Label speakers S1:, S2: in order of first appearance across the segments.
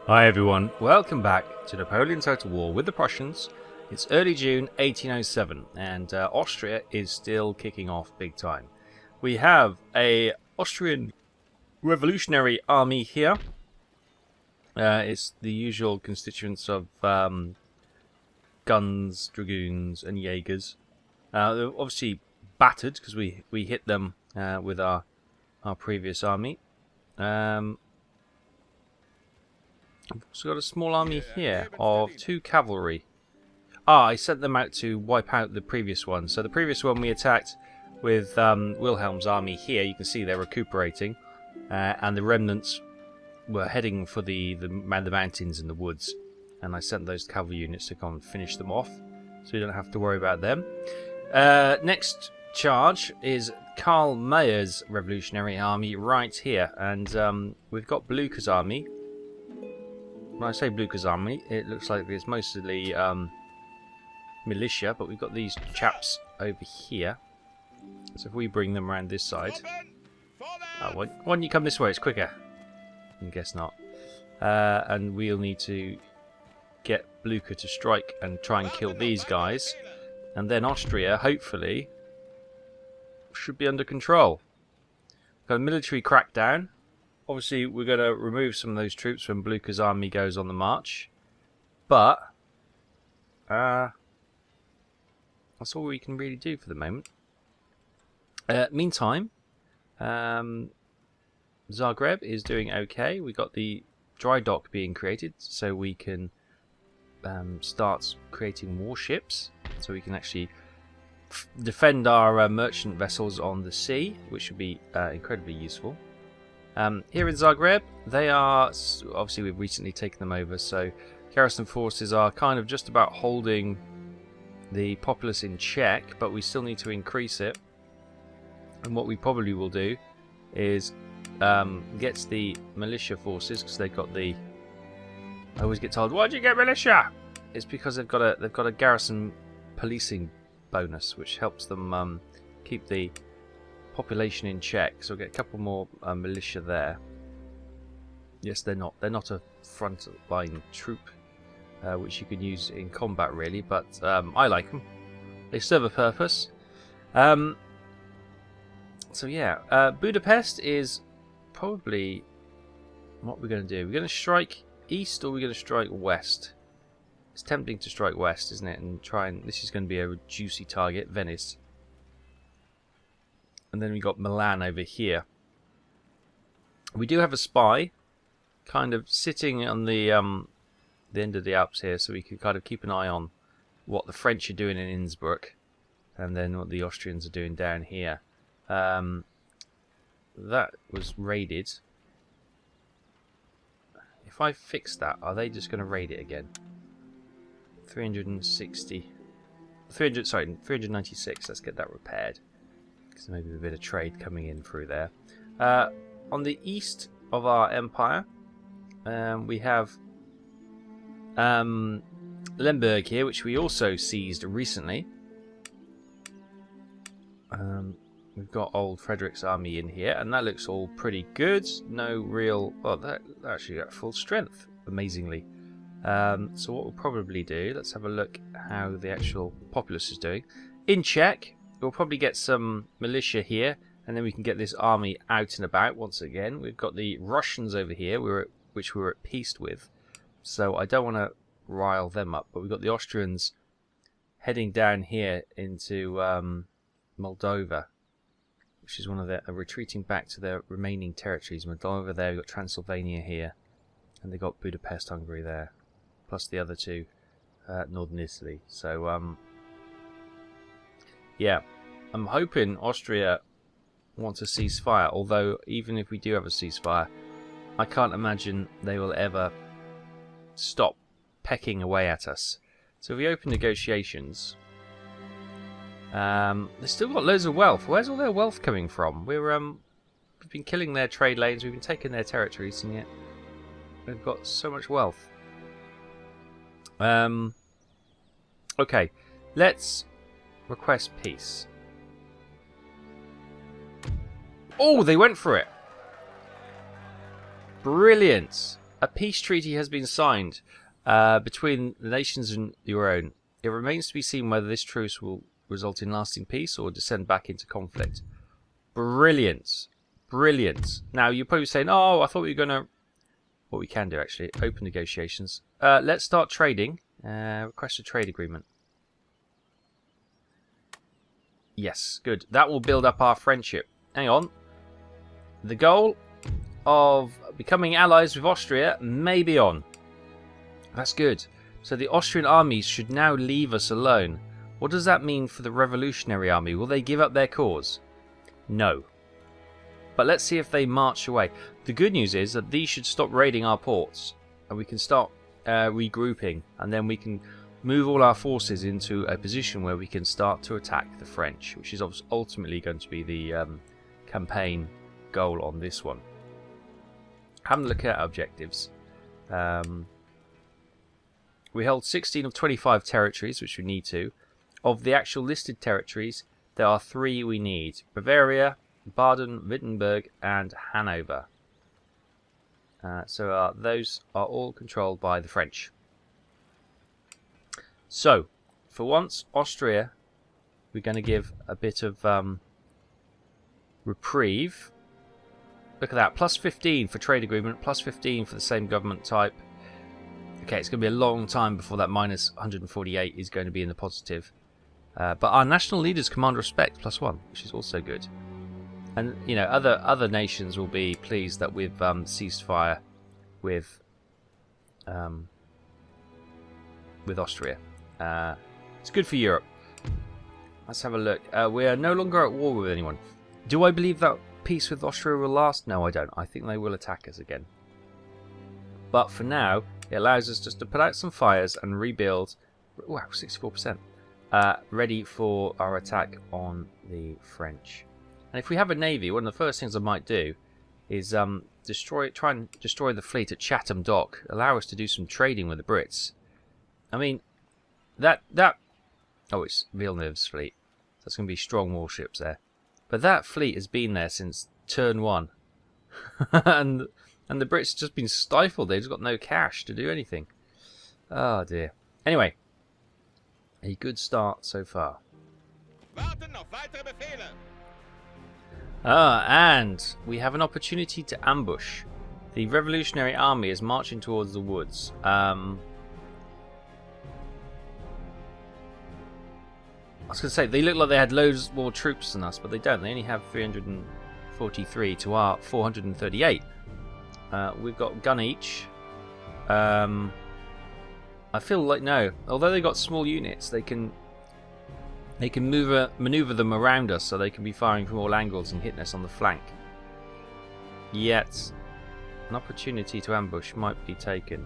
S1: Hi everyone, welcome back to Napoleon Total War with the Prussians. It's early June 1807 and Austria is still kicking off big time. We have a Austrian revolutionary army here. It's the usual constituents of guns, dragoons and Jaegers. They're obviously battered because we hit them with our previous army. We've also got a small army here of 2 cavalry. I sent them out to wipe out the previous one. So the previous one we attacked with Wilhelm's army here. You can see they're recuperating. And the remnants were heading for the mountains and the woods. And I sent those cavalry units to come and finish them off. So we don't have to worry about them. Next charge is Karl Mayer's revolutionary army right here. And we've got Blucher's army. When I say Blucher's army, it looks like it's mostly militia, but we've got these chaps over here. So if we bring them around this side... why don't you come this way? It's quicker. I guess not. And we'll need to get Blucher to strike and try and kill these guys. And then Austria, hopefully, should be under control. Got a military crackdown. Obviously, we're going to remove some of those troops when Blucher's army goes on the march. But that's all we can really do for the moment. Meantime, Zagreb is doing okay. We got the dry dock being created, so we can start creating warships. So we can actually defend our merchant vessels on the sea, which would be incredibly useful. Here in Zagreb, they are, obviously we've recently taken them over, so garrison forces are kind of just about holding the populace in check, but we still need to increase it. And what we probably will do is get the militia forces, because they've got the... I always get told, why'd you get militia? It's because they've got a garrison policing bonus, which helps them keep the population in check, so we'll get a couple more militia there. Yes, they're not a front line troop which you can use in combat really, but I like them. They serve a purpose. So yeah, Budapest is probably what we're going to do. We're going to strike east or we're going to strike west. It's tempting to strike west, isn't it? And try and this is going to be a juicy target, Venice. And then we got Milan over here. We do have a spy, kind of sitting on the end of the Alps here, so we can kind of keep an eye on what the French are doing in Innsbruck, and then what the Austrians are doing down here. That was raided. If I fix that, are they just going to raid it again? 396. Let's get that repaired. So maybe a bit of trade coming in through there. On the east of our empire, we have Lemberg here, which we also seized recently. We've got old Frederick's army in here, and that looks all pretty good. No real... Well, that actually got full strength, amazingly. So what we'll probably do, let's have a look how the actual populace is doing. In check. We'll probably get some militia here, and then we can get this army out and about once again. We've got the Russians over here, which we were at peace with, so I don't want to rile them up. But we've got the Austrians heading down here into Moldova, which is one of their retreating back to their remaining territories. Moldova there, we've got Transylvania here, and they've got Budapest, Hungary there, plus the other two, northern Italy. So yeah, I'm hoping Austria wants a ceasefire, although even if we do have a ceasefire, I can't imagine they will ever stop pecking away at us. So if we open negotiations, they've still got loads of wealth. Where's all their wealth coming from? We've been killing their trade lanes, we've been taking their territories, and yet they've got so much wealth. Okay, let's request peace. Oh, they went for it. Brilliant. A peace treaty has been signed between the nations and your own. It remains to be seen whether this truce will result in lasting peace or descend back into conflict. Brilliant. Brilliant. Now, you're probably saying, oh, I thought we were going to... What we can do, actually, open negotiations. Let's start trading. Request a trade agreement. Yes, good. That will build up our friendship. Hang on. The goal of becoming allies with Austria may be on. That's good. So the Austrian armies should now leave us alone. What does that mean for the Revolutionary Army? Will they give up their cause? No. But let's see if they march away. The good news is that these should stop raiding our ports. And we can start regrouping. And then we can move all our forces into a position where we can start to attack the French. Which is ultimately going to be the campaign goal on this one. Having a look at our objectives. We held 16 of 25 territories, which we need to. Of the actual listed territories, there are 3 we need. Bavaria, Baden-Württemberg and Hanover. So those are all controlled by the French. So, for once, Austria, we're going to give a bit of reprieve. Look at that, plus 15 for trade agreement, plus 15 for the same government type. Okay, it's going to be a long time before that minus 148 is going to be in the positive. But our national leaders command respect, plus 1, which is also good. And, you know, other nations will be pleased that we've ceased fire with Austria. It's good for Europe. Let's have a look. We are no longer at war with anyone. Do I believe that peace with Austria will last? No, I don't. I think they will attack us again. But for now, it allows us just to put out some fires and rebuild. Wow, 64%. Ready for our attack on the French. And if we have a navy, one of the first things I might do is try and destroy the fleet at Chatham Dock. Allow us to do some trading with the Brits. I mean, oh, it's Villeneuve's fleet. That's going to be strong warships there. But that fleet has been there since turn 1. and the Brits have just been stifled. They've just got no cash to do anything. Oh dear. Anyway, a good start so far. And we have an opportunity to ambush. The Revolutionary Army is marching towards the woods. I was going to say, they look like they had loads more troops than us, but they don't. They only have 343 to our 438. We've got gun each. I feel like, no. Although they got small units, they can maneuver them around us so they can be firing from all angles and hitting us on the flank. Yet, an opportunity to ambush might be taken.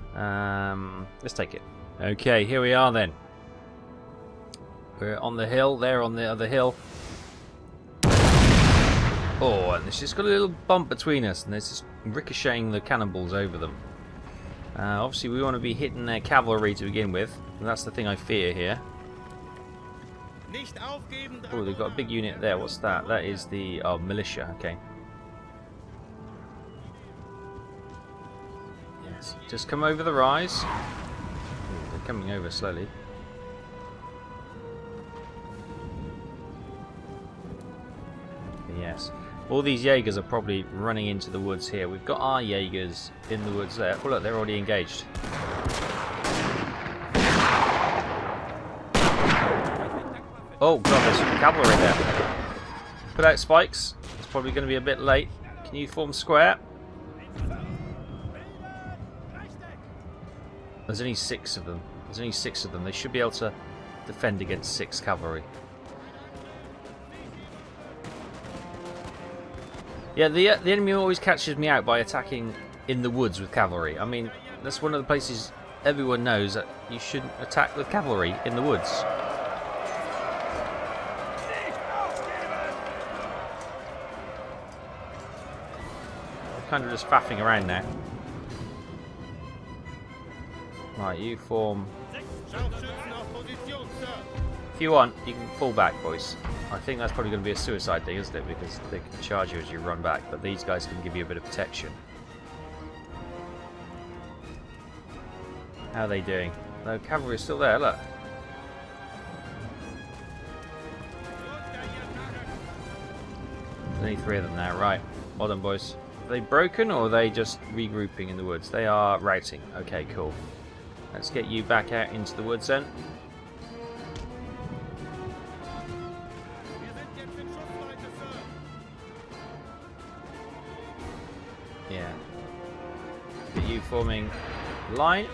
S1: Let's take it. Okay, here we are then. We're on the hill, they're on the other hill. Oh, and it's just got a little bump between us, and there's just ricocheting the cannonballs over them. Obviously, we want to be hitting their cavalry to begin with, and that's the thing I fear here. Oh, they've got a big unit there. What's that? That is the militia. Okay. Yes, just come over the rise. Ooh, they're coming over slowly. Yes. All these Jaegers are probably running into the woods here. We've got our Jaegers in the woods there. Oh look, they're already engaged. Oh god, there's cavalry there. Put out spikes. It's probably going to be a bit late. Can you form square? There's only 6 of them. There's only 6 of them. They should be able to defend against 6 cavalry. Yeah, the enemy always catches me out by attacking in the woods with cavalry. I mean, that's one of the places everyone knows that you shouldn't attack with cavalry in the woods. I'm kind of just faffing around now. Right, you form... If you want, you can fall back, boys. I think that's probably going to be a suicide thing, isn't it? Because they can charge you as you run back, but these guys can give you a bit of protection. How are they doing? No, cavalry is still there, look. There's only 3 of them now, right. Well done, boys. Are they broken or are they just regrouping in the woods? They are routing. Okay, cool. Let's get you back out into the woods then. Yeah. Get you forming line.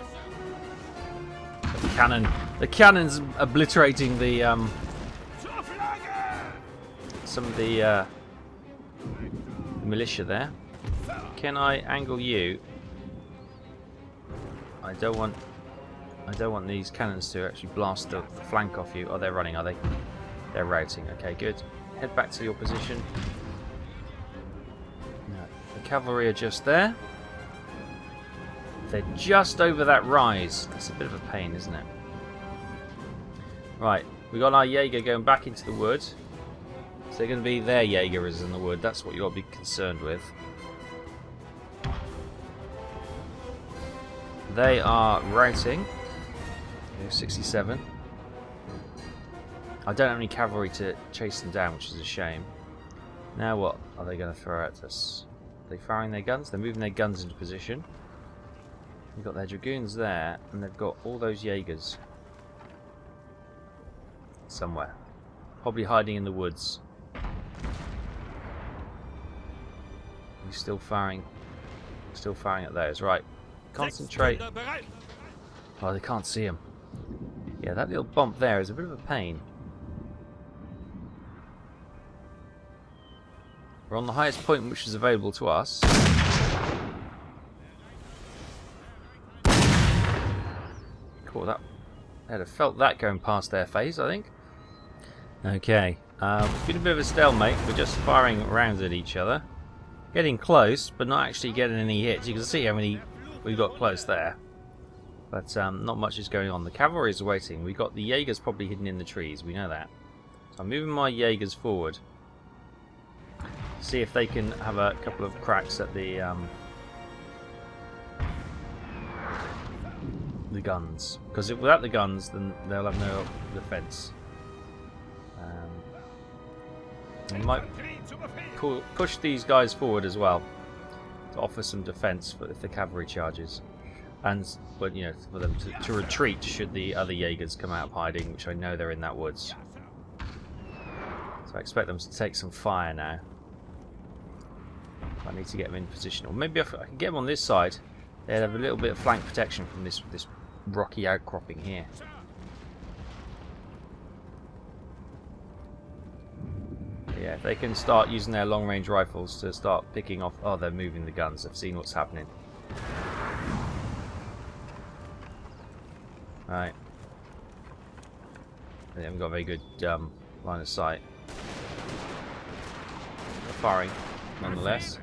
S1: The cannon's obliterating the some of the militia there. Can I angle you? I don't want these cannons to actually blast the flank off you. Oh, they're running, are they? They're routing. Okay, good. Head back to your position. No, the cavalry are just there. They're just over that rise. That's a bit of a pain, isn't it? Right, we got our Jaeger going back into the wood. So they're going to be their Jaegers in the wood. That's what you've got to be concerned with. They are routing. 67. I don't have any cavalry to chase them down, which is a shame. Now what are they going to throw at us? Are they firing their guns? They're moving their guns into position. They've got their dragoons there, and they've got all those Jaegers somewhere. Probably hiding in the woods. He's still firing at those. Right. Concentrate. Oh, they can't see him. Yeah, that little bump there is a bit of a pain. We're on the highest point which is available to us. Cool, they'd have felt that going past their face, I think. Okay, it's been a bit of a stalemate. We're just firing rounds at each other. Getting close, but not actually getting any hits. You can see how many we've got close there. But not much is going on. The cavalry is waiting. We've got the Jaegers probably hidden in the trees. We know that. So I'm moving my Jaegers forward. See if they can have a couple of cracks at the guns. Because without the guns, then they'll have no defense. I might push these guys forward as well to offer some defense if the cavalry charges. And, but you know, for them to retreat should the other Jaegers come out of hiding, which I know they're in that woods. So I expect them to take some fire now. I need to get them in position, or maybe if I can get them on this side, they'd have a little bit of flank protection from this rocky outcropping here. Yeah, if they can start using their long-range rifles to start picking off. Oh, they're moving the guns. I've seen what's happening. Right. They haven't got a very good line of sight. They're firing, nonetheless.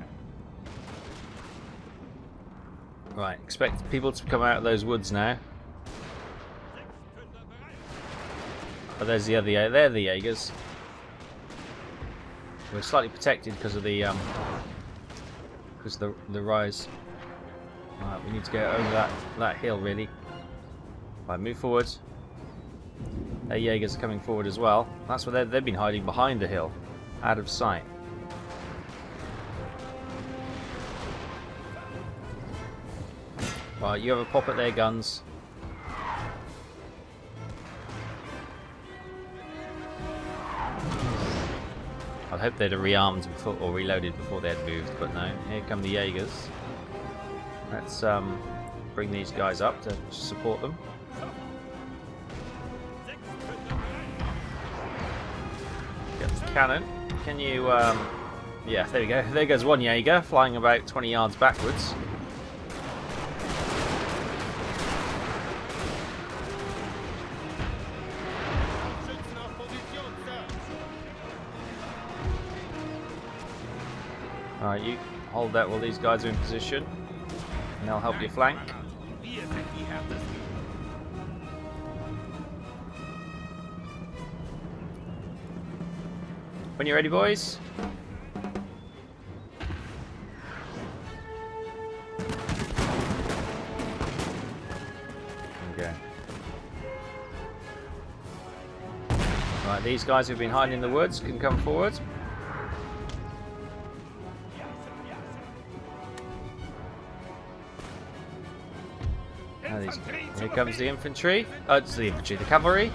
S1: Right, expect people to come out of those woods now. Oh, there's the other. They're the Jaegers. We're slightly protected because of the rise. Right, we need to go over that hill really. Right, move forward. Their Jaegers are coming forward as well. That's where they've been hiding behind the hill, out of sight. Right, you have a pop at their guns. I hope they'd have rearmed before, or reloaded before they had moved, but no. Here come the Jaegers. Let's bring these guys up to support them. Get the cannon. Can you? Yeah, there we go. There goes one Jaeger, flying about 20 yards backwards. Alright, you hold that while these guys are in position, and they'll help you flank. When you're ready, boys. These guys who've been hiding in the woods can come forward. Here comes the infantry. Oh, it's the infantry, the cavalry.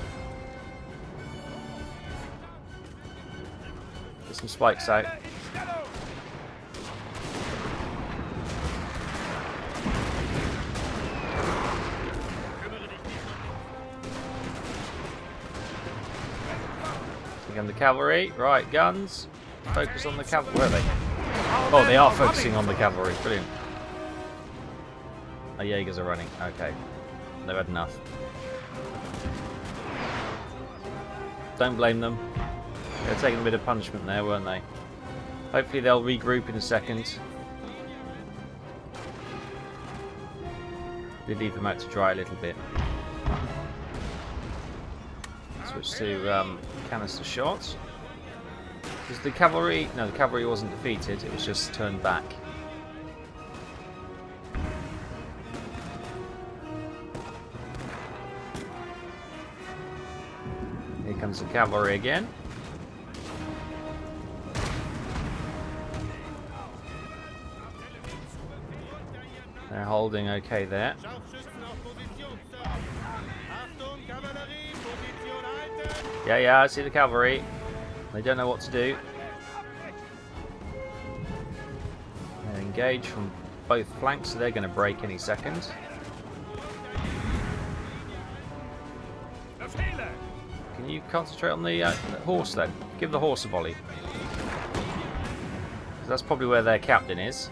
S1: Get some spikes out. Here come the cavalry. Right, guns. Focus on the cavalry. Where are they? Oh, they are focusing on the cavalry. Brilliant. Oh, Jaegers are running. Okay. They've had enough. Don't blame them. They were taking a bit of punishment there, weren't they? Hopefully they'll regroup in a second. We leave them out to dry a little bit. Switch to canister shots. Because the cavalry... No, the cavalry wasn't defeated. It was just turned back. Here comes the cavalry again. They're holding okay there. Yeah, I see the cavalry. They don't know what to do. They're engaged from both flanks, so they're going to break any second. Can you concentrate on the horse then? Give the horse a volley. That's probably where their captain is.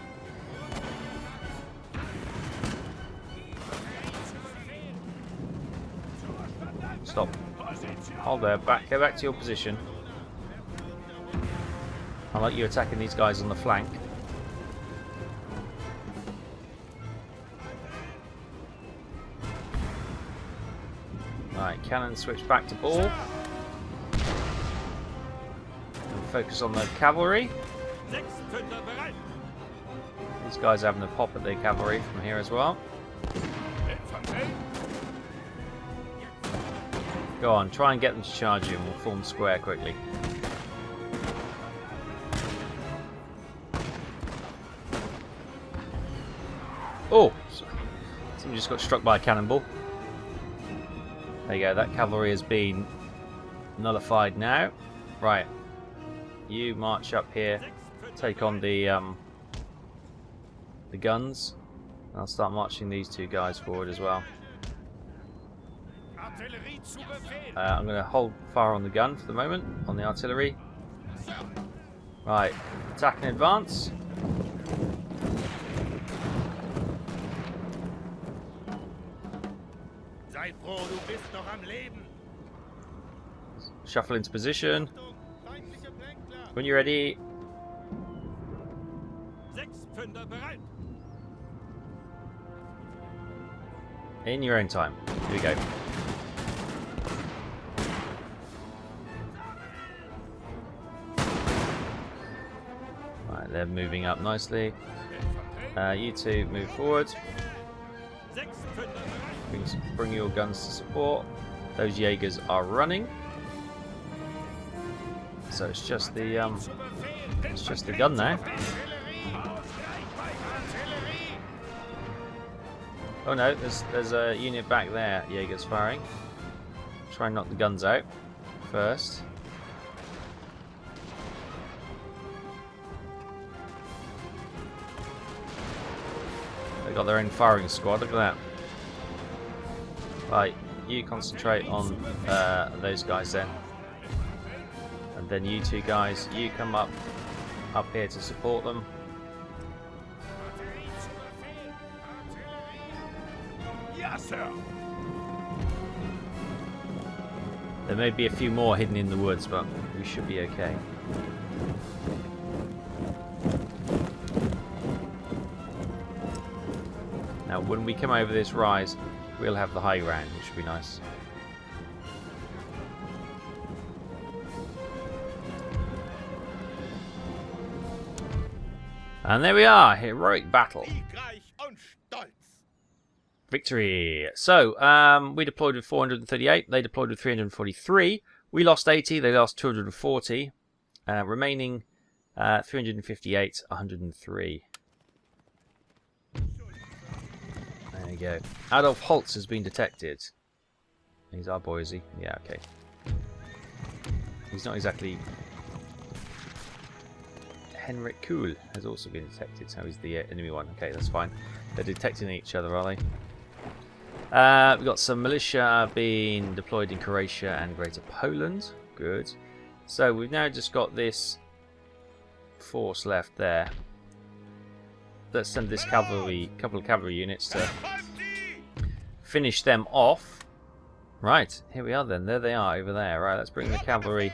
S1: Stop. Hold there. Go back to your position. I like you attacking these guys on the flank. Right, cannon switch back to ball. And focus on the cavalry. These guys are having a pop at the cavalry from here as well. Go on, try and get them to charge you and we'll form square quickly. Oh! Somebody just got struck by a cannonball. There you go, that cavalry has been nullified now. Right. You march up here, take on the guns. I'll start marching these two guys forward as well. I'm going to hold fire on the gun for the moment, on the artillery. Right, attack and advance. Shuffle into position. When you're ready. In your own time. Here we go. Right, they're moving up nicely. You two move forward. Bring your guns to support. Those Jaegers are running. So it's just the gun now. Oh no, there's a unit back there. Jaeger's firing. Try and knock the guns out first. They got their own firing squad. Look at that. Right, you concentrate on those guys then. And then you two guys, you come up here to support them. Yes, sir. There may be a few more hidden in the woods, but we should be okay. Now, when we come over this rise, we'll have the high ground, which should be nice. And there we are, heroic battle. Victory. So, we deployed with 438, they deployed with 343. We lost 80, they lost 240. Remaining 358, 103. There you go. Adolf Holtz has been detected. He's our boy, is he? Yeah, okay. He's not exactly... Henrik Kuhl has also been detected, so he's the enemy one. Okay, that's fine. They're detecting each other, are they? We've got some militia being deployed in Croatia and Greater Poland. Good. So we've now just got this force left there. Let's send this cavalry, couple of cavalry units to finish them off. Right, here we are then. There they are over there. Right, let's bring the cavalry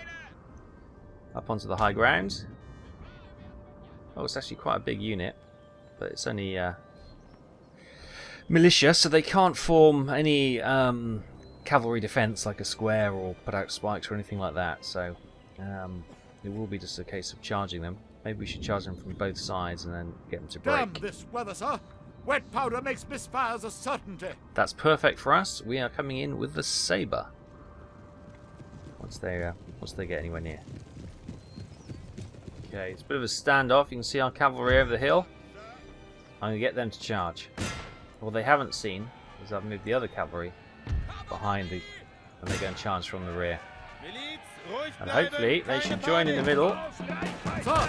S1: up onto the high ground. Oh, it's actually quite a big unit, but it's only militia, so they can't form any cavalry defence like a square or put out spikes or anything like that. So it will be just a case of charging them. Maybe we should charge them from both sides and then get them to break.
S2: Damn this weather, sir! Wet powder makes misfires a certainty.
S1: That's perfect for us. We are coming in with the sabre. Once they get anywhere near. Okay, it's a bit of a standoff. You can see our cavalry over the hill. I'm going to get them to charge. What they haven't seen is I've moved the other cavalry behind and they're going to charge from the rear. And hopefully they should join in the middle.
S2: Sir!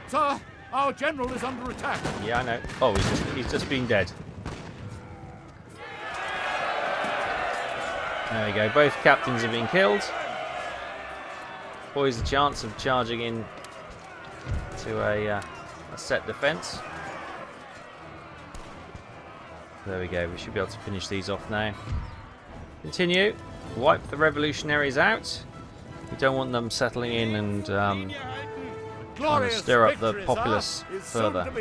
S2: Sir! Our general is under attack.
S1: Yeah, I know. Oh, he's just been dead. There we go. Both captains have been killed. Always a chance of charging in to a set defence. There we go. We should be able to finish these off now. Continue. Wipe the revolutionaries out. We don't want them settling in and trying to stir up the populace further.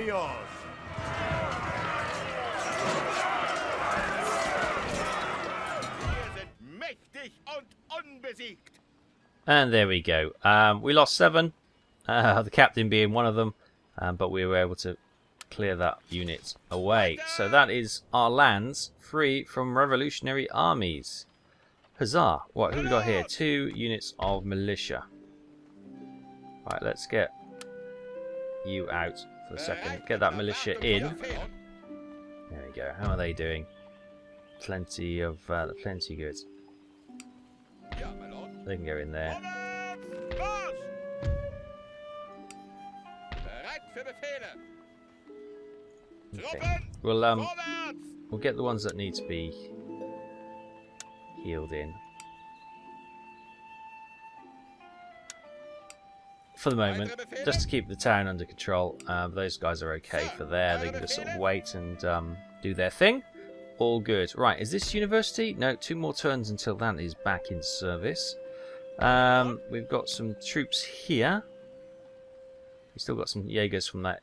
S1: And there we go. We lost 7. The captain being one of them, but we were able to clear that unit away. So that is our lands free from revolutionary armies. Huzzah! What, who have we got here? 2 units of militia. Right, let's get you out for a second. Get that militia in. There we go. How are they doing? Plenty good. They can go in there. Okay. We'll get the ones that need to be healed in. For the moment, just to keep the town under control. Those guys are okay for there. They can just sort of wait and do their thing. All good. Right, is this university? No, 2 more turns until that is back in service. We've got some troops here. We've still got some Jaegers from that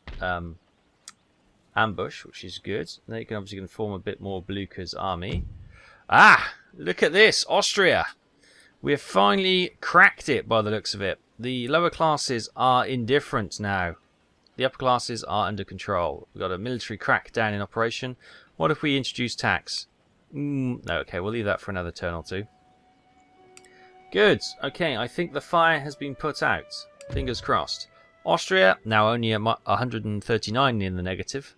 S1: ambush, which is good. They can obviously form a bit more Blucher's army. Ah! Look at this! Austria! We have finally cracked it by the looks of it. The lower classes are indifferent now. The upper classes are under control. We've got a military crackdown in operation. What if we introduce tax? No, okay, we'll leave that for another turn or 2. Good. Okay, I think the fire has been put out. Fingers crossed. Austria, now only 139 in the negative.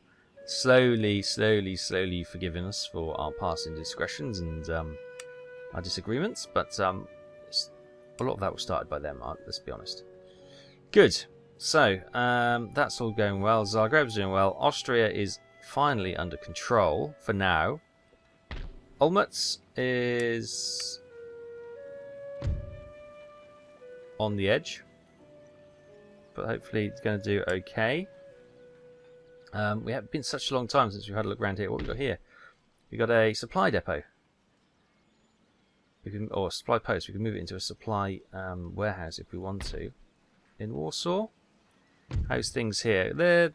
S1: Slowly forgiving us for our past indiscretions and our disagreements, but a lot of that was started by them, let's be honest. Good. So, that's all going well. Zagreb's doing well. Austria is finally under control for now. Olmütz is on the edge, but hopefully it's going to do okay. We have been such a long time since we've had a look around here. What have we got here? We've got a supply depot. Or supply post. We can move it into a supply warehouse if we want to. In Warsaw. How's things here? They're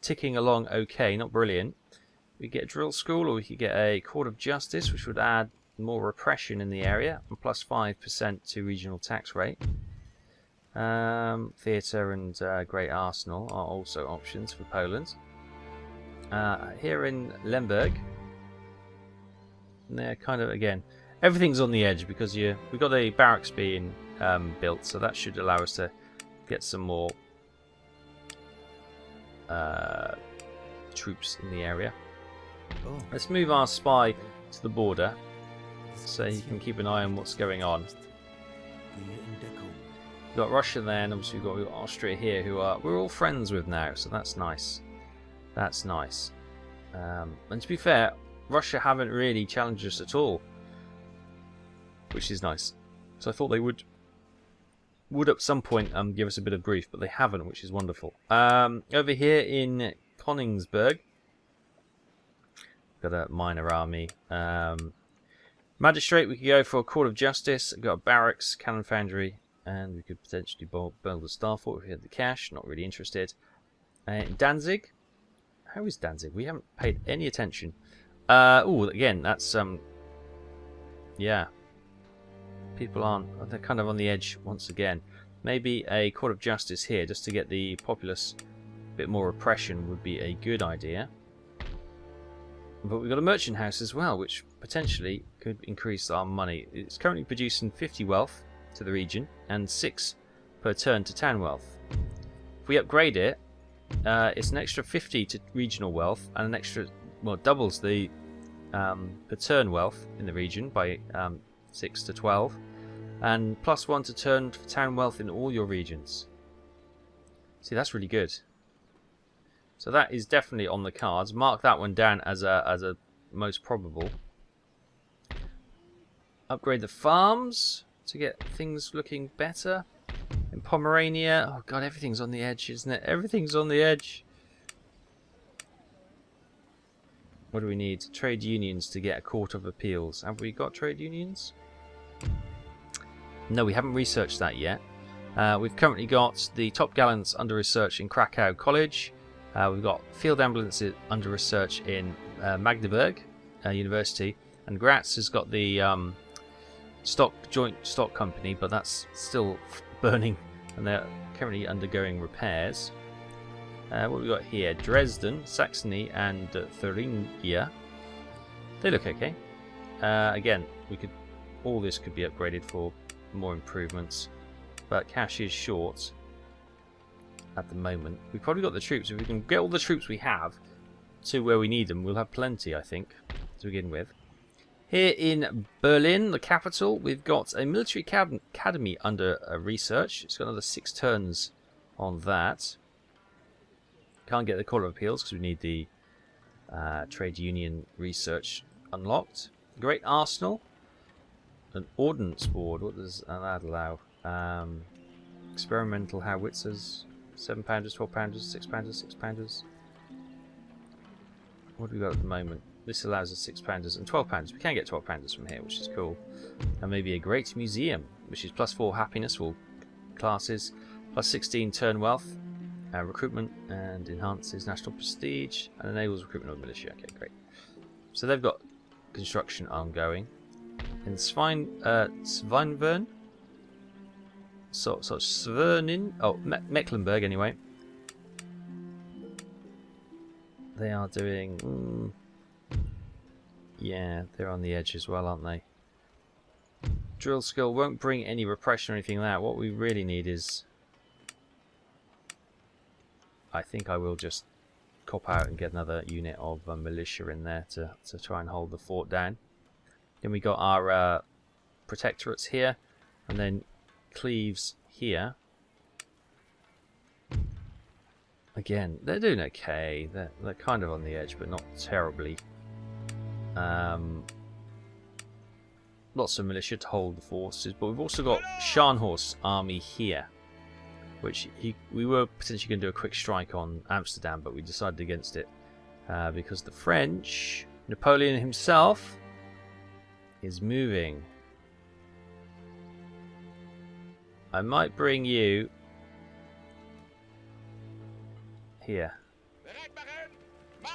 S1: ticking along okay, not brilliant. We get a drill school, or we could get a court of justice, which would add more repression in the area, and plus 5% to regional tax rate. Theatre and Great Arsenal are also options for Poland. Here in Lemberg, they're kind of, again, Everything's on the edge because we've got a barracks being built, so that should allow us to get some more troops in the area. Let's move our spy to the border so he can keep an eye on what's going on. We've got Russia there, and obviously we've got Austria here, who we're all friends with now, so that's nice. That's nice. And to be fair, Russia haven't really challenged us at all, which is nice. So I thought they would at some point give us a bit of grief, but they haven't, which is wonderful. Over here in Königsberg, got a minor army. Magistrate, we could go for a court of justice. We've got a barracks, cannon foundry, and we could potentially build a star fort if we had the cash. Not really interested. Danzig. How is Danzig? We haven't paid any attention. Oh, again, that's yeah. People aren't. They're kind of on the edge once again. Maybe a court of justice here, just to get the populace a bit more oppression, would be a good idea. But we've got a merchant house as well, which potentially could increase our money. It's currently producing 50 wealth to the region and 6 per turn to town wealth. If we upgrade it, it's an extra 50 to regional wealth and an extra, well, doubles the per turn wealth in the region by 6 to 12, and +1 to turn for town wealth in all your regions. See, that's really good. So that is definitely on the cards. Mark that one down as a most probable. Upgrade the farms to get things looking better. In Pomerania, oh god, everything's on the edge, isn't it? Everything's on the edge. What do we need? Trade unions to get a court of appeals. Have we got trade unions? No, we haven't researched that yet. We've currently got the top gallants under research in Krakow College. We've got field ambulances under research in Magdeburg University, and Graz has got the joint stock company, but that's still burning, and they're currently undergoing repairs. What have we got here? Dresden, Saxony, and Thuringia. They look okay. Again, all this could be upgraded for more improvements, but cash is short at the moment. We've probably got the troops. If we can get all the troops we have to where we need them, we'll have plenty, I think, to begin with. Here in Berlin, the capital, we've got a military academy under research. It's got another 6 turns on that. Can't get the Court of Appeals because we need the trade union research unlocked. Great Arsenal. An ordnance board. What does that allow? Experimental howitzers. 7-pounders, 12-pounders, 6-pounders, 6-pounders. What do we got at the moment? This allows us 6-pounders and 12-pounders. We can get 12-pounders from here, which is cool. And maybe a great museum, which is +4 happiness for all classes, +16 turn wealth, recruitment, and enhances national prestige, and enables recruitment of militia. Okay, great. So they've got construction ongoing. In Sveinvern, Svernin, Mecklenburg anyway. They are doing, yeah, they're on the edge as well, aren't they? Drill skill won't bring any repression or anything like that. What we really need is, I think I will just cop out and get another unit of militia in there to try and hold the fort down. Then we got our protectorates here, and then Cleves here. Again, they're doing okay. They're kind of on the edge, but not terribly. Lots of militia to hold the forces, but we've also got Scharnhorst army here, which we were potentially going to do a quick strike on Amsterdam, but we decided against it because the French, Napoleon himself, is moving. I might bring you here,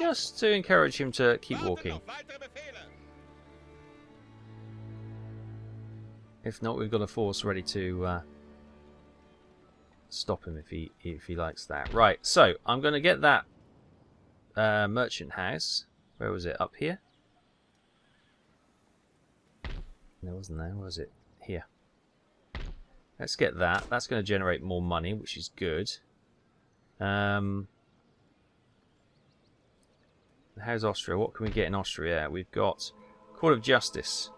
S1: just to encourage him to keep walking. If not, we've got a force ready to stop him if he likes that. Right, so I'm going to get that merchant house. Where was it? Up here? There wasn't there, was it? Here. Let's get that. That's going to generate more money, which is good. How's Austria? What can we get in Austria? We've got Court of Justice.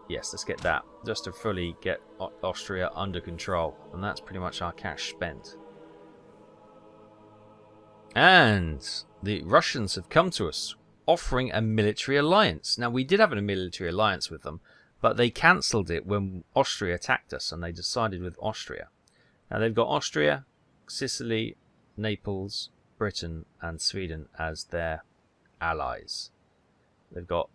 S1: Yes, let's get that. Just to fully get Austria under control. And that's pretty much our cash spent. And the Russians have come to us, offering a military alliance. Now, we did have a military alliance with them, but they cancelled it when Austria attacked us, and they decided with Austria. Now, they've got Austria, Sicily, Naples, Britain, and Sweden as their allies. They've got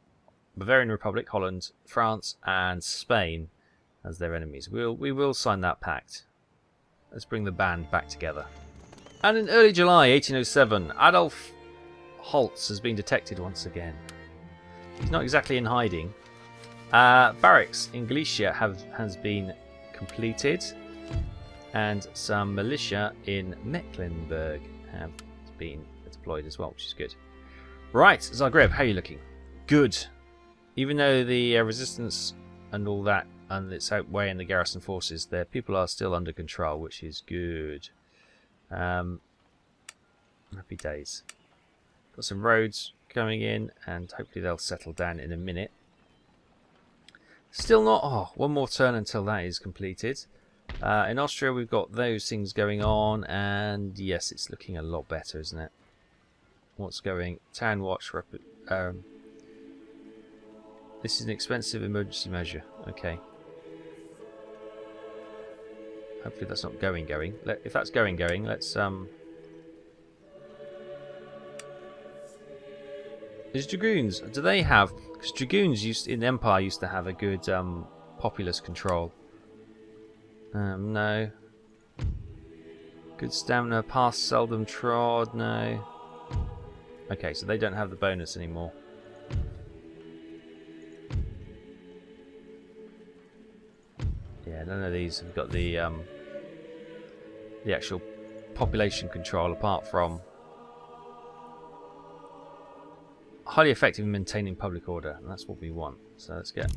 S1: Bavarian Republic, Holland, France, and Spain as their enemies. We will sign that pact. Let's bring the band back together. And in early July 1807, Adolf Holtz has been detected once again. He's not exactly in hiding. Barracks in Galicia has been completed, and some militia in Mecklenburg have been deployed as well, which is good. Right, Zagreb, how are you looking? Good. Even though the resistance and all that, and it's outweighing the garrison forces, their people are still under control, which is good. Happy days. Got some roads coming in, and hopefully they'll settle down in a minute. Still not... Oh, one more turn until that is completed. In Austria, we've got those things going on, and yes, it's looking a lot better, isn't it? What's going? Town watch. This is an expensive emergency measure. Okay. Hopefully that's not going. If that's going, let's Is dragoons? Do they have? Because dragoons in Empire used to have a good populace control. No. Good stamina. Pass seldom trod. No. Okay, so they don't have the bonus anymore. Yeah, none of these have got the actual population control, apart from highly effective in maintaining public order, and that's what we want. So let's get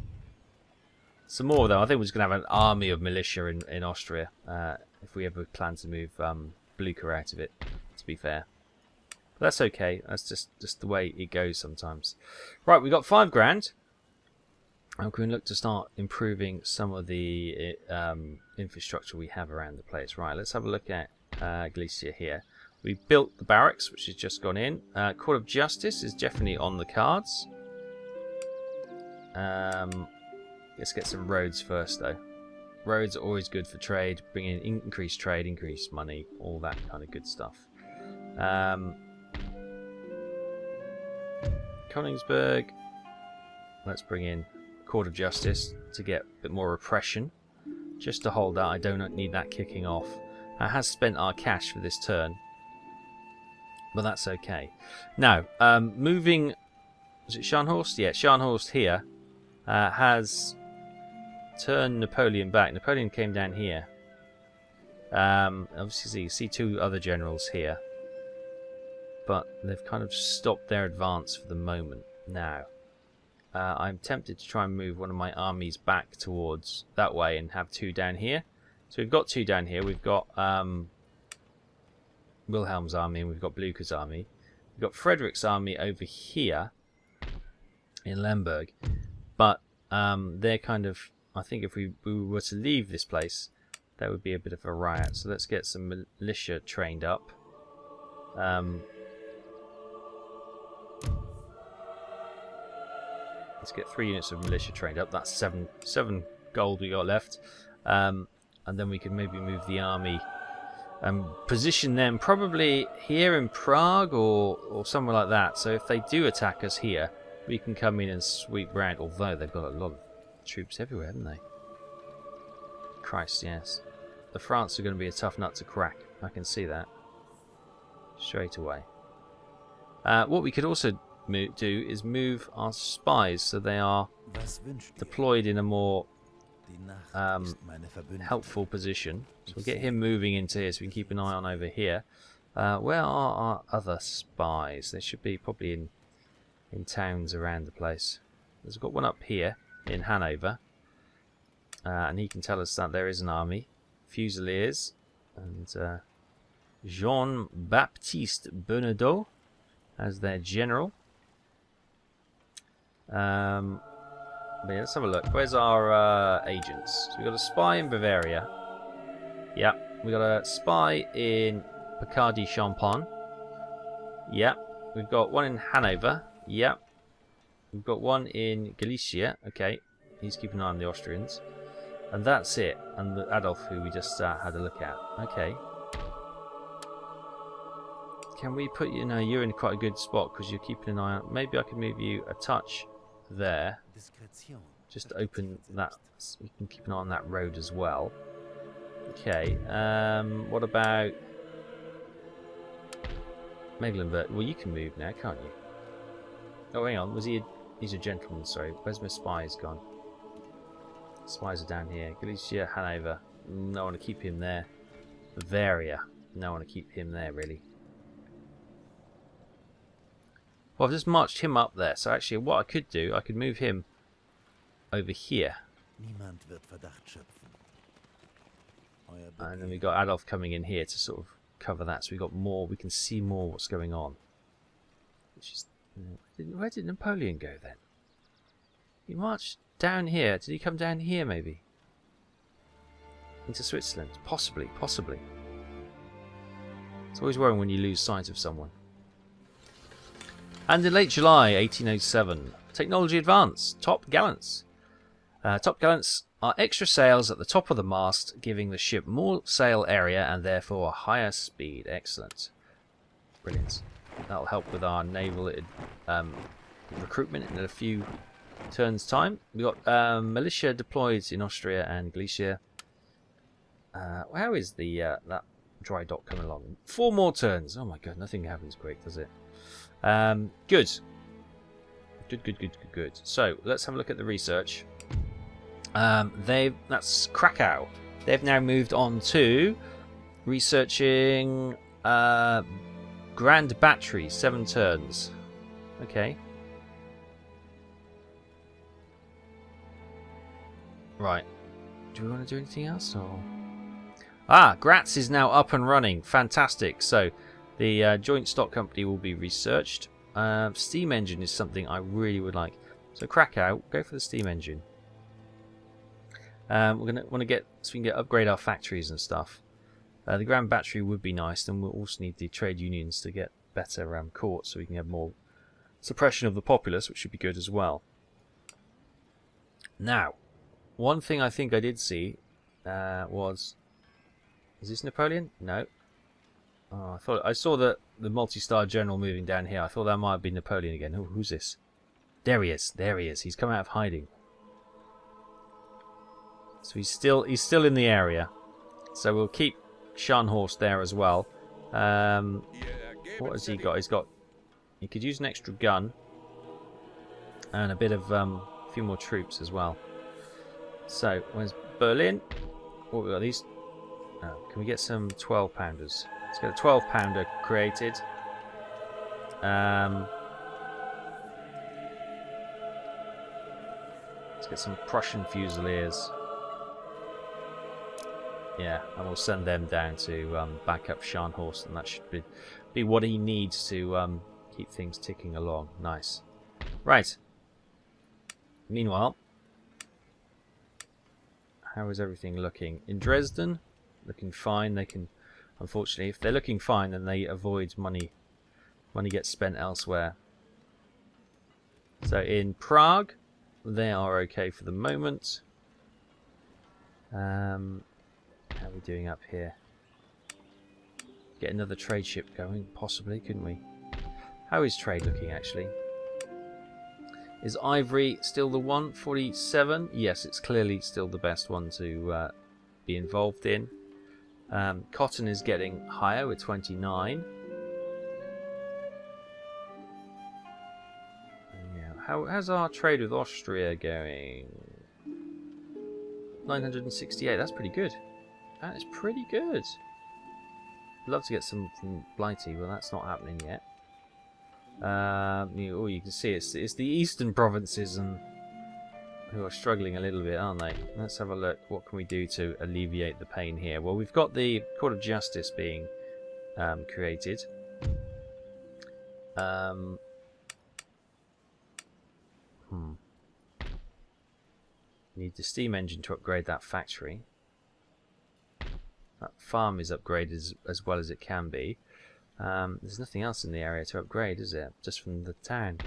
S1: some more, though. I think we're just going to have an army of militia in Austria if we ever plan to move Blucher out of it, to be fair. But that's okay. That's just the way it goes sometimes. Right, we got 5 grand. And we can look to start improving some of the infrastructure we have around the place. Right, let's have a look at Galicia here. We built the barracks, which has just gone in. Court of Justice is definitely on the cards. Let's get some roads first, though. Roads are always good for trade. Bring in increased trade, increased money, all that kind of good stuff. Königsberg. Let's bring in Court of Justice to get a bit more repression. Just to hold that. I don't need that kicking off. I has spent our cash for this turn, but that's okay. Now, moving... Was it Scharnhorst? Yeah, Scharnhorst here has turned Napoleon back. Napoleon came down here. Obviously, you see 2 other generals here, but they've kind of stopped their advance for the moment. Now, I'm tempted to try and move one of my armies back towards that way and have 2 down here. So we've got 2 down here. We've got Wilhelm's army and we've got Blucher's army. We've got Frederick's army over here in Lemberg. But they're kind of... I think if we were to leave this place, that would be a bit of a riot. So let's get some militia trained up. Let's get 3 units of militia trained up. That's 7 gold we got left. And then we can maybe move the army and position them probably here in Prague or somewhere like that. So if they do attack us here, we can come in and sweep round. Although they've got a lot of troops everywhere, haven't they? Christ, yes. The France are going to be a tough nut to crack. I can see that straight away. What we could also do is move our spies so they are deployed in a more helpful position. So we'll get him moving into here so we can keep an eye on over here. Where are our other spies? They should be probably in towns around the place. There's got one up here in Hanover. And he can tell us that there is an army. Fusiliers. And Jean-Baptiste Bernadotte as their general. But yeah, let's have a look. Where's our agents? So we've got a spy in Bavaria. Yep. We've got a spy in Picardy-Champagne. Yep. We've got one in Hanover. Yep. We've got one in Galicia. Okay. He's keeping an eye on the Austrians. And that's it. And the Adolf, who we just had a look at. Okay. Can we put you... No, you're in quite a good spot because you're keeping an eye on... Maybe I can move you a touch there. Just to open that. So you can keep an eye on that road as well. Okay. What about... Mecklenburg? Well, you can move now, can't you? Oh, hang on. Was he... He's a gentleman, sorry. Where's my spies gone? Spies are down here. Galicia, Hanover. No, I want to keep him there. Bavaria. No, I want to keep him there, really. Well, I've just marched him up there. So actually, what I could do, I could move him over here. And then we've got Adolf coming in here to sort of cover that. So we've got more, we can see more what's going on. Which is, where did Napoleon go then? He marched down here. Did he come down here maybe? Into Switzerland? Possibly, possibly. It's always worrying when you lose sight of someone. And in late July 1807, technology advance. Top gallants. Top gallants are extra sails at the top of the mast, giving the ship more sail area and therefore a higher speed. Excellent. Brilliant. That'll help with our naval recruitment in a few turns' time. We've got militia deployed in Austria and Galicia. How is the that dry dock coming along? 4 more turns. Oh my god, nothing happens quick, does it? Good. Good. So let's have a look at the research. That's Krakow. They've now moved on to researching Grand Battery, 7 turns. Okay. Right. Do we want to do anything else? Or... Graz is now up and running. Fantastic. So the joint stock company will be researched. Steam engine is something I really would like. So Krakow, go for the steam engine. We're gonna want to get so we can upgrade our factories and stuff. The Grand Battery would be nice, and we'll also need the trade unions to get better courts so we can have more suppression of the populace, which should be good as well. Now, one thing I think I did see was... Is this Napoleon? No. Oh, I saw the multi-star general moving down here. I thought that might have been Napoleon again. Who's this? There he is. There he is. He's come out of hiding. So he's still in the area. So we'll keep Scharnhorst there as well. What has he got? He could use an extra gun and a bit of a few more troops as well. So where's Berlin? What we got? These. Oh, can we get some 12-pounders? Let's get a 12-pounder created. Let's get some Prussian Fusiliers. Yeah, and we'll send them down to back up Scharnhorst, and that should be what he needs to keep things ticking along. Nice. Right. Meanwhile, how is everything looking? In Dresden, looking fine. They can, unfortunately, if they're looking fine, then they avoid money. Money gets spent elsewhere. So in Prague, they are okay for the moment. How are we doing up here? Get another trade ship going, possibly, couldn't we? How is trade looking, actually? Is Ivory still the one? 47? Yes, it's clearly still the best one to be involved in. Cotton is getting higher with 29. Yeah. How's our trade with Austria going? 968, that's pretty good. That is pretty good. I'd love to get some from Blighty, but that's not happening yet. You can see it's the eastern provinces and who are struggling a little bit, aren't they? Let's have a look. What can we do to alleviate the pain here? Well, we've got the Court of Justice being created. Need the steam engine to upgrade that factory. That farm is upgraded as well as it can be. There's nothing else in the area to upgrade, is there? Just from the town.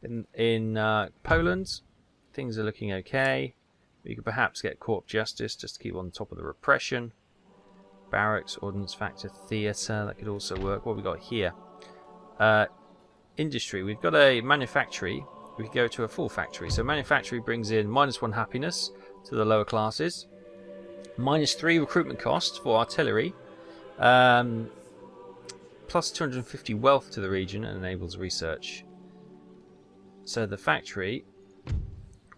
S1: In Poland, things are looking okay. We could perhaps get Court of Justice just to keep on top of the repression. Barracks, Ordnance Factor, Theatre, that could also work. What have we got here? Industry. We've got a manufactory. We could go to a full factory. So manufactory brings in -1 happiness to the lower classes. -3 recruitment cost for artillery. Plus 250 wealth to the region and enables research. So the factory,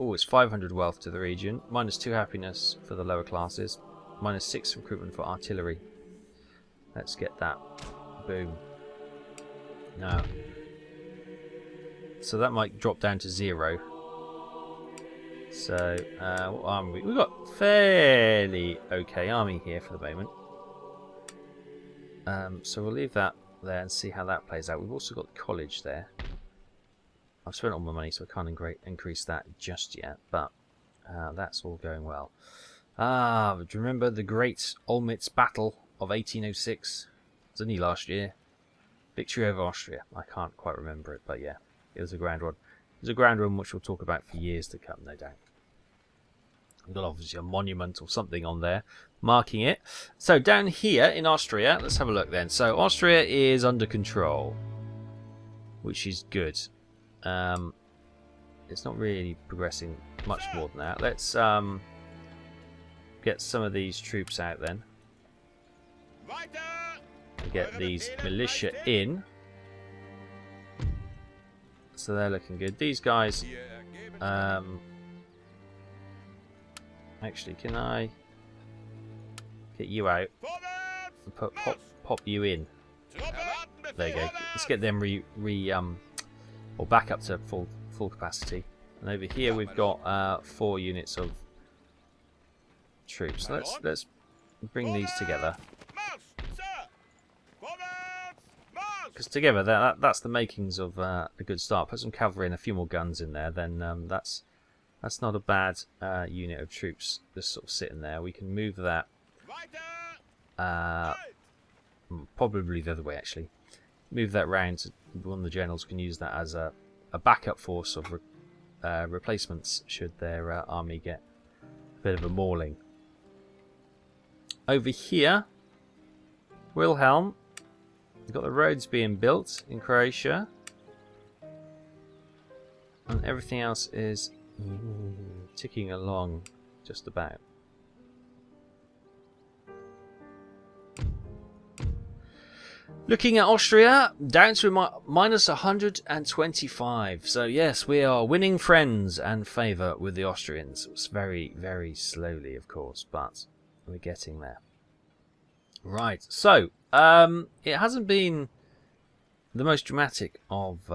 S1: it's 500 wealth to the region, -2 happiness for the lower classes, -6 recruitment for artillery. Let's get that. Boom. Now, so that might drop down to 0. So, what army? We've got fairly okay army here for the moment. So we'll leave that there and see how that plays out. We've also got the college there. I've spent all my money, so I can't increase that just yet, but that's all going well. Do you remember the Great Olmütz Battle of 1806? It was only last year. Victory over Austria. I can't quite remember it, but yeah, it was a grand one. It was a grand one which we'll talk about for years to come, no doubt. We've got obviously a monument or something on there marking it. So down here in Austria, let's have a look then. So Austria is under control, which is good. It's not really progressing much more than that. Let's get some of these troops out then. And get these militia in. So they're looking good. These guys... actually, can I get you out and pop you in? There you go. Let's get them or back up to full capacity. And over here we've got 4 units of troops. So let's bring these together. Because together that's the makings of a good start. Put some cavalry and a few more guns in there, then that's not a bad unit of troops just sort of sitting there. We can move that probably the other way actually. Move that round so one of the generals can use that as a backup force of replacements should their army get a bit of a mauling. Over here, Wilhelm. We've got the roads being built in Croatia. And everything else is ticking along just about. Looking at Austria, down to minus 125. So yes, we are winning friends and favour with the Austrians. It's very, very slowly, of course, but we're getting there. Right, so it hasn't been the most dramatic of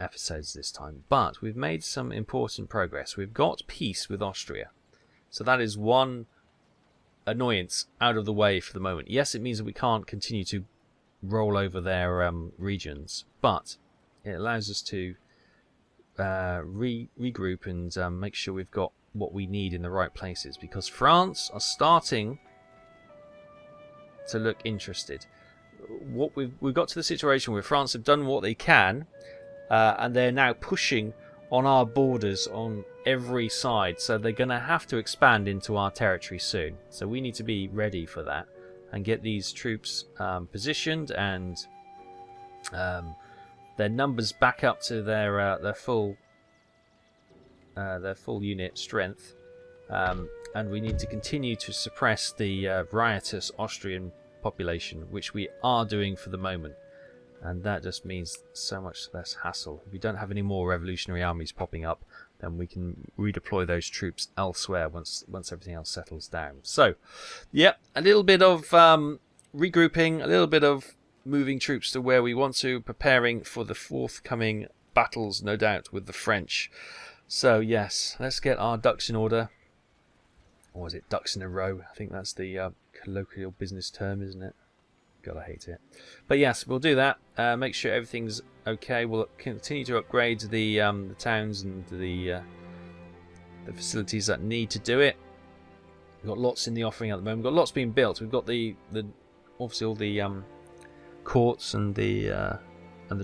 S1: episodes this time, but we've made some important progress. We've got peace with Austria, so that is one annoyance out of the way for the moment. Yes, it means that we can't continue to roll over their regions, but it allows us to regroup and make sure we've got what we need in the right places, because France are starting to look interested. We've got to the situation where France have done what they can, and they're now pushing on our borders on every side, so they're going to have to expand into our territory soon. So we need to be ready for that and get these troops positioned and their numbers back up to their full unit strength. And we need to continue to suppress the riotous Austrian population, which we are doing for the moment. And that just means so much less hassle. If we don't have any more revolutionary armies popping up, then we can redeploy those troops elsewhere once everything else settles down. So, yeah, a little bit of regrouping, a little bit of moving troops to where we want to, preparing for the forthcoming battles, no doubt, with the French. So yes, let's get our ducks in order. Or is it ducks in a row? I think that's the colloquial business term, isn't it? God, I hate it. But yes, we'll do that. Make sure everything's okay. We'll continue to upgrade the towns and the facilities that need to do it. We've got lots in the offering at the moment. We've got lots being built. We've got the obviously all the courts and the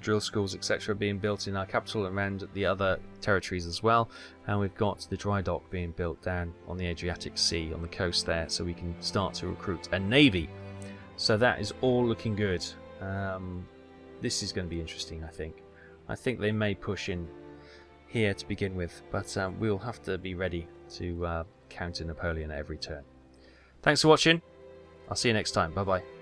S1: drill schools, etc., being built in our capital and around the other territories as well. And we've got the dry dock being built down on the Adriatic Sea on the coast there, so we can start to recruit a navy. So that is all looking good. This is going to be interesting, I think. I think they may push in here to begin with, but we'll have to be ready to counter Napoleon at every turn. Thanks for watching. I'll see you next time. Bye-bye.